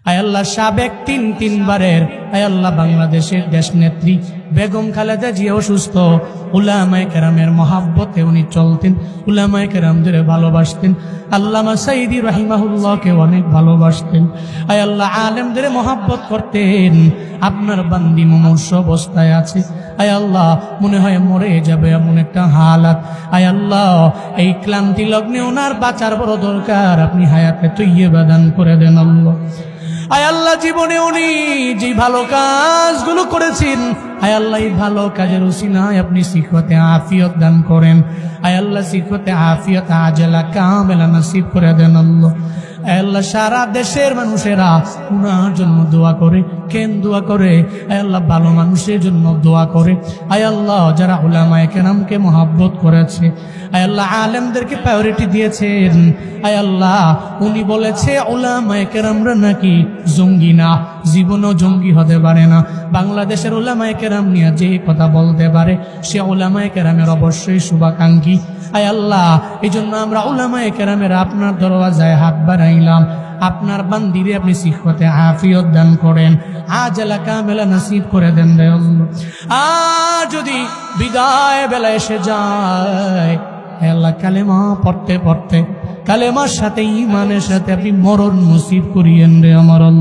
আয় আল্লাহ সাবেক তিনবারের আয় আল্লাহ বাংলাদেশের দেশ নেত্রী বেগম খালেদা জিয়া অসুস্থ, উলামায়ে কেরামের মহাব্বতে উনি চলতেন, উলামায়ে কেরামদের ভালোবাসতেন, আল্লামা সাইদি রাহিমাহুল্লাহকে অনেক ভালোবাসতেন। আয় আল্লাহ আলেমদের মহাব্বত করতেন। আপনার বান্দি মুমূর্ষ অবস্থায় আছে, আয় আল্লাহ মনে হয় মরে যাবে এমন একটা হালাত। আয় আল্লাহ এই ক্লান্তি লগ্নে ওনার বাঁচার বড় দরকার, আপনি হায়াতে তৈয়বা দান করে দেন আল্লাহ। আয় আল্লাহ জীবনে উনি যে ভালো কাজগুলো করেছেন, আয় আল্লাহ এই ভালো কাজের উসিলায় আপনি সিহতে আফিয়ত দান করেন। আয় আল্লাহ সিহতে আফিয়ত আজলা কামেলা নসিব করে দেন আল্লাহ। আয় আল্লাহ সারা দেশের মানুষেরা উনার জন্য দোয়া করে, কেন দোয়া করে? আয় আল্লাহ ভালো মানুষের জন্য দোয়া করে। আয় আল্লাহ যারা উলামায়ে কেরামকে মহব্বত করেছে, আয় আল্লাহ আলেমদেরকে প্রায়োরিটি দিয়েছেন, আয় আল্লাহ উনি বলেছে উলামায়ে কেরামরা নাকি জঙ্গি না, জীবনও জঙ্গি হতে পারে না। বাংলাদেশের উলামায়ে কেরাম নিয়ে যে কথা বলতে পারে সে উলামায়ে কেরামের অবশ্যই শুভাকাঙ্ক্ষী। আয় আল্লাহ এই জন্য আমরা উলামায়ে কেরামের আপনার দরওয়াজায় হাত বাড়াইলাম। আপনার বান্দিরে আপনি সিহতে আফিয়ত দান করেন, আজলা কামেলা নসিব করে দেন রে আল্লাহ। আর যদি বিদায় বেলা এসে যায়, আল্লাহ কালেমা পড়তে পড়তে কালেমার সাথে ঈমানের সাথে আপনি মরণ নসিব করিয়েন রে আমার আল্লাহ।